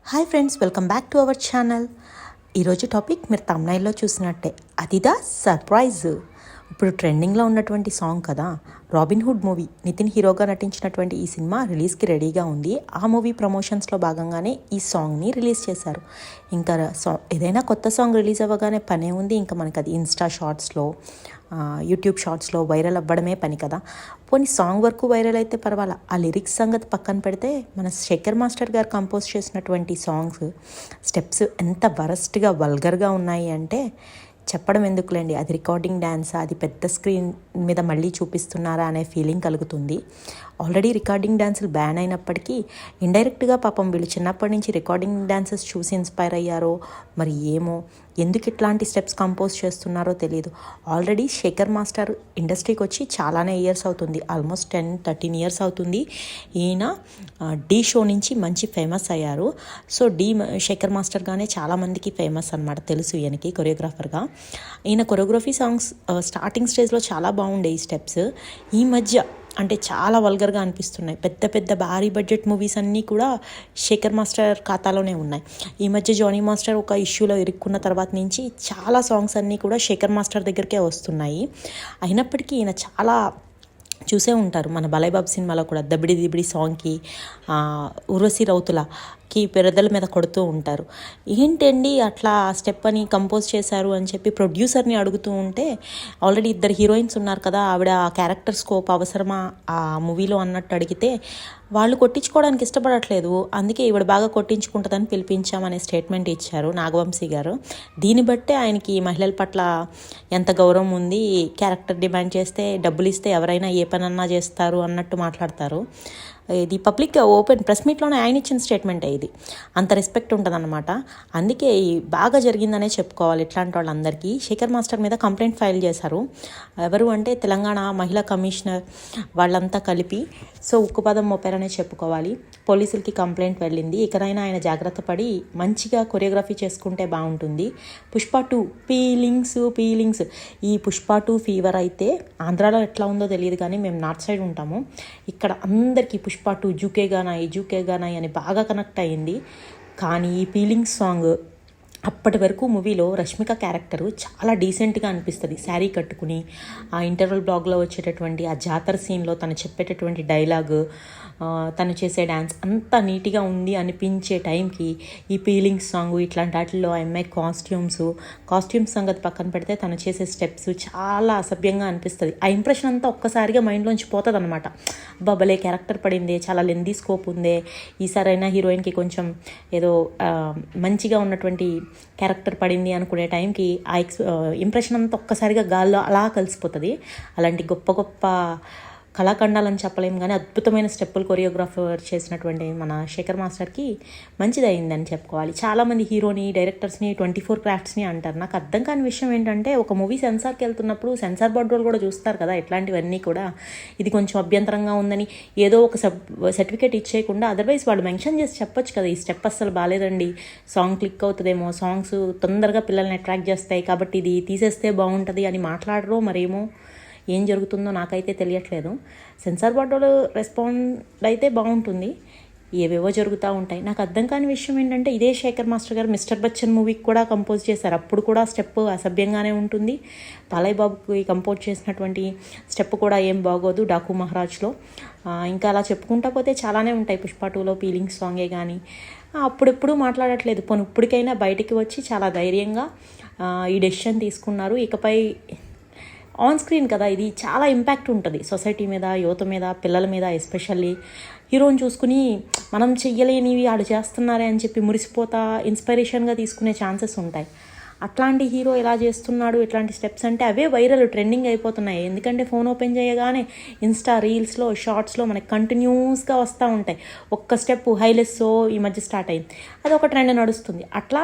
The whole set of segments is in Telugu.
Hi friends, welcome back to our channel. ఈరోజు టాపిక్ మీరు తమ్నైల్లో చూసినట్టే, అదిదా సర్ప్రైజ్. ఇప్పుడు ట్రెండింగ్లో ఉన్నటువంటి సాంగ్ కదా, రాబిన్హుడ్ మూవీ. నితిన్ హీరోగా నటించినటువంటి ఈ సినిమా రిలీజ్కి రెడీగా ఉంది. ఆ మూవీ ప్రమోషన్స్లో భాగంగానే ఈ సాంగ్ని రిలీజ్ చేశారు. ఇంకా ఏదైనా కొత్త సాంగ్ రిలీజ్ అవ్వగానే పనే ఉంది. ఇంకా మనకి అది ఇన్స్టా షార్ట్స్లో, యూట్యూబ్ షార్ట్స్లో వైరల్ అవ్వడమే పని కదా. పోనీ సాంగ్ వరకు వైరల్ అయితే పర్వాలా, ఆ లిరిక్స్ సంగతి పక్కన పెడితే మన శేఖర్ మాస్టర్ గారు కంపోజ్ చేసినటువంటి సాంగ్స్ స్టెప్స్ ఎంత వరస్ట్గా వల్గర్గా ఉన్నాయి అంటే చెప్పడం ఎందుకులేండి. అది రికార్డింగ్ డ్యాన్స్, అది పెద్ద స్క్రీన్ మీద మళ్ళీ చూపిస్తున్నారా అనే ఫీలింగ్ కలుగుతుంది. ఆల్రెడీ రికార్డింగ్ డ్యాన్సులు బ్యాన్ అయినప్పటికీ ఇండైరెక్ట్గా పాపం వీళ్ళు చిన్నప్పటి నుంచి రికార్డింగ్ డ్యాన్సెస్ చూసి ఇన్స్పైర్ అయ్యారో మరి ఏమో, ఎందుకు ఇట్లాంటి స్టెప్స్ కంపోజ్ చేస్తున్నారో తెలియదు. ఆల్రెడీ శేఖర్ మాస్టర్ ఇండస్ట్రీకి వచ్చి చాలానే ఇయర్స్ అవుతుంది, ఆల్మోస్ట్ 10-13 ఇయర్స్ అవుతుంది. ఈయన డీ షో నుంచి మంచి ఫేమస్ అయ్యారు. సో శేఖర్ మాస్టర్గానే చాలామందికి ఫేమస్ అనమాట, తెలుసు ఈయనకి కొరియోగ్రాఫర్గా. ఈయన కొరియోగ్రఫీ సాంగ్స్ స్టార్టింగ్ స్టేజ్లో చాలా బాగుండే ఈ స్టెప్స్. ఈ మధ్య అంటే చాలా వల్గర్గా అనిపిస్తున్నాయి. పెద్ద పెద్ద భారీ బడ్జెట్ మూవీస్ అన్నీ కూడా శేఖర్ మాస్టర్ ఖాతాలోనే ఉన్నాయి. ఈ మధ్య జానీ మాస్టర్ ఒక ఇష్యూలో ఇరుక్కున్న తర్వాత నుంచి చాలా సాంగ్స్ అన్నీ కూడా శేఖర్ మాస్టర్ దగ్గరికే వస్తున్నాయి. అయినప్పటికీ ఈయన చాలా చూసే ఉంటారు, మన బలైబాబు సినిమాలో కూడా దబిడి దిబిడి సాంగ్కి ఉర్వశి రౌతులకి పెరదల మీద కొడుతూ ఉంటారు. ఏంటండి అట్లా స్టెప్ అని కంపోజ్ చేశారు అని చెప్పి ప్రొడ్యూసర్ని అడుగుతూ ఉంటే, ఆల్రెడీ 2 హీరోయిన్స్ ఉన్నారు కదా, ఆవిడ ఆ క్యారెక్టర్ స్కోప్ అవసరమా ఆ మూవీలో అన్నట్టు అడిగితే వాళ్ళు కొట్టించుకోవడానికి ఇష్టపడట్లేదు, అందుకే ఈవిడ బాగా కొట్టించుకుంటుందని పిలిపించామనే స్టేట్మెంట్ ఇచ్చారు నాగవంశీ గారు. దీన్ని బట్టే ఆయనకి మహిళల పట్ల ఎంత గౌరవం ఉంది, క్యారెక్టర్ డిమాండ్ చేస్తే డబ్బులు ఇస్తే ఎవరైనా ఏ పనన్నా చేస్తారు అన్నట్టు మాట్లాడతారు. ఇది పబ్లిక్ ఓపెన్ ప్రెస్ మీట్లోనే ఆయన ఇచ్చిన స్టేట్మెంటే ఇది. అంత రెస్పెక్ట్ ఉంటుందన్నమాట. అందుకే బాగా జరిగిందనే చెప్పుకోవాలి. ఇట్లాంటి వాళ్ళందరికీ శేఖర్ మాస్టర్ మీద కంప్లైంట్ ఫైల్ చేశారు. ఎవరు అంటే తెలంగాణ మహిళా కమిషనర్ వాళ్ళంతా కలిపి. సో ఉక్కుపదం మోపారనే చెప్పుకోవాలి. పోలీసులకి కంప్లైంట్ వెళ్ళింది. ఇకనైనా ఆయన జాగ్రత్త పడి మంచిగా కొరియోగ్రఫీ చేసుకుంటే బాగుంటుంది. పుష్ప 2 ఫీలింగ్స్. ఈ పుష్ప 2 ఫీవర్ అయితే ఆంధ్రాలో ఎట్లా ఉందో తెలియదు, కానీ మేము నార్త్ సైడ్ ఉంటాము. ఇక్కడ అందరికీ పుష్ప 2 జూకేగానాయి అని బాగా కనెక్ట్ అయ్యింది. కానీ ఈ ఫీలింగ్స్ సాంగ్ అప్పటి వరకు మూవీలో రష్మిక క్యారెక్టరు చాలా డీసెంట్గా అనిపిస్తుంది. శారీ కట్టుకుని ఆ ఇంటర్వల్ బ్లాగ్లో వచ్చేటటువంటి ఆ జాతర సీన్లో తను చెప్పేటటువంటి డైలాగ్, తను చేసే డ్యాన్స్ అంతా నీట్గా ఉంది అనిపించే టైంకి ఈ ఫీలింగ్స్ సాంగ్ ఇట్లాంటి వాటిల్లో అమ్మాయి కాస్ట్యూమ్స్ సంగతి పక్కన పెడితే తను చేసే స్టెప్స్ చాలా అసభ్యంగా అనిపిస్తుంది. ఆ ఇంప్రెషన్ అంతా ఒక్కసారిగా మైండ్లోంచి పోతుంది అనమాట. భలే క్యారెక్టర్ పడిందే, చాలా లెందీ స్కోప్ ఉందే, ఈసారైనా హీరోయిన్కి కొంచెం ఏదో మంచిగా ఉన్నటువంటి క్యారెక్టర్ పడింది అనుకునే టైంకి ఆ ఇంప్రెషన్ అంతా ఒక్కసారిగా గాల్లో అలా కలిసిపోతుంది. అలాంటి గొప్ప గొప్ప కళాఖండాలని చెప్పలేము, కానీ అద్భుతమైన స్టెప్పులు కొరియోగ్రాఫర్ చేసినటువంటి మన శేఖర్ మాస్టర్కి మంచిది అయిందని చెప్పుకోవాలి. చాలామంది హీరోని, డైరెక్టర్స్ని 24 క్రాఫ్ట్స్ని అంటారు. నాకు అర్థం కాని విషయం ఏంటంటే, ఒక మూవీ సెన్సార్కి వెళ్తున్నప్పుడు సెన్సార్ బోర్డు వాళ్ళు కూడా చూస్తారు కదా ఇట్లాంటివన్నీ కూడా. ఇది కొంచెం అభ్యంతరంగా ఉందని ఏదో ఒక సర్టిఫికేట్ ఇచ్చేయకుండా అదర్వైజ్ వాళ్ళు మెన్షన్ చేసి చెప్పొచ్చు కదా, ఈ స్టెప్ అస్సలు బాగాలేదండి, సాంగ్ క్లిక్ అవుతుందేమో, సాంగ్స్ తొందరగా పిల్లల్ని అట్రాక్ట్ చేస్తాయి కాబట్టి ఇది తీసేస్తే బాగుంటుంది అని మాట్లాడరో మరేమో. ఏం జరుగుతుందో నాకైతే తెలియట్లేదు. సెన్సార్ బోర్డులో రెస్పాండ్ అయితే బాగుంటుంది, ఏవేవో జరుగుతూ ఉంటాయి. నాకు అర్థం కాని విషయం ఏంటంటే, ఇదే శేఖర్ మాస్టర్ గారు మిస్టర్ బచ్చన్ మూవీకి కూడా కంపోజ్ చేశారు. అప్పుడు కూడా స్టెప్ అసభ్యంగానే ఉంటుంది. బాలయ్య బాబుకి కంపోజ్ చేసినటువంటి స్టెప్ కూడా ఏం బాగోదు డాకు మహారాజ్లో. ఇంకా అలా చెప్పుకుంటా పోతే చాలానే ఉంటాయి. పుష్ప 2లో ఫీలింగ్స్ సాంగే కానీ అప్పుడెప్పుడు మాట్లాడట్లేదు. పోనీ ఇప్పటికైనా బయటికి వచ్చి చాలా ధైర్యంగా ఈ డెసిషన్ తీసుకున్నారు. ఇకపై ఆన్ స్క్రీన్ కదా, ఇది చాలా ఇంపాక్ట్ ఉంటుంది సొసైటీ మీద, యువత మీద, పిల్లల మీద. ఎస్పెషల్లీ హీరోని చూసుకుని మనం చెయ్యలేనివి వాళ్ళు చేస్తున్నారే అని చెప్పి మురిసిపోతా ఇన్స్పిరేషన్గా తీసుకునే ఛాన్సెస్ ఉంటాయి. అట్లాంటి హీరో ఎలా చేస్తున్నాడు ఇట్లాంటి స్టెప్స్ అంటే అవే వైరల్ ట్రెండింగ్ అయిపోతున్నాయి. ఎందుకంటే ఫోన్ ఓపెన్ చేయగానే ఇన్స్టా రీల్స్లో, షార్ట్స్లో మనకి కంటిన్యూస్గా వస్తూ ఉంటాయి. ఒక్క స్టెప్ హైలెస్సో ఈ మధ్య స్టార్ట్ అయింది, అదొక ట్రెండ్ నడుస్తుంది. అట్లా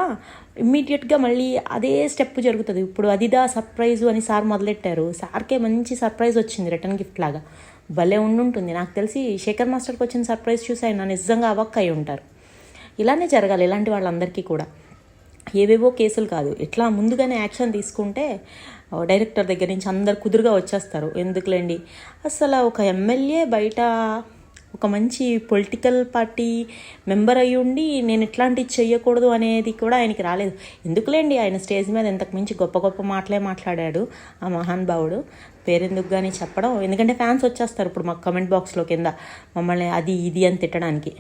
ఇమ్మీడియట్గా మళ్ళీ అదే స్టెప్ జరుగుతుంది. ఇప్పుడు అదిదా సర్ప్రైజు అని సార్ మొదలెట్టారు. సార్కే మంచి సర్ప్రైజ్ వచ్చింది రిటర్న్ గిఫ్ట్ లాగా, భలే ఉండుంటుంది. నాకు తెలిసి శేఖర్ మాస్టర్కి వచ్చిన సర్ప్రైజ్ చూసి ఆయన నిజంగా అవాక్ అయి ఉంటారు. ఇలానే జరగాలి ఇలాంటి వాళ్ళందరికీ కూడా. ఏవేవో కేసులు కాదు, ఇట్లా ముందుగానే యాక్షన్ తీసుకుంటే డైరెక్టర్ దగ్గర నుంచి అందరు కుదురుగా వచ్చేస్తారు. ఎందుకులేండి, అసలు ఒక ఎమ్మెల్యే బయట ఒక మంచి పొలిటికల్ పార్టీ మెంబర్ అయ్యి ఉండి నేను ఇట్లాంటివి చెయ్యకూడదు అనేది కూడా ఆయనకి రాలేదు. ఎందుకులేండి, ఆయన స్టేజ్ మీద ఇంతకు మించి గొప్ప గొప్ప మాటలే మాట్లాడాడు ఆ మహానుభావుడు. పేరెందుకు కానీ చెప్పడం, ఎందుకంటే ఫ్యాన్స్ వచ్చేస్తారు ఇప్పుడు మాకు కమెంట్ బాక్స్లో కింద మమ్మల్ని అది ఇది అని తిట్టడానికి.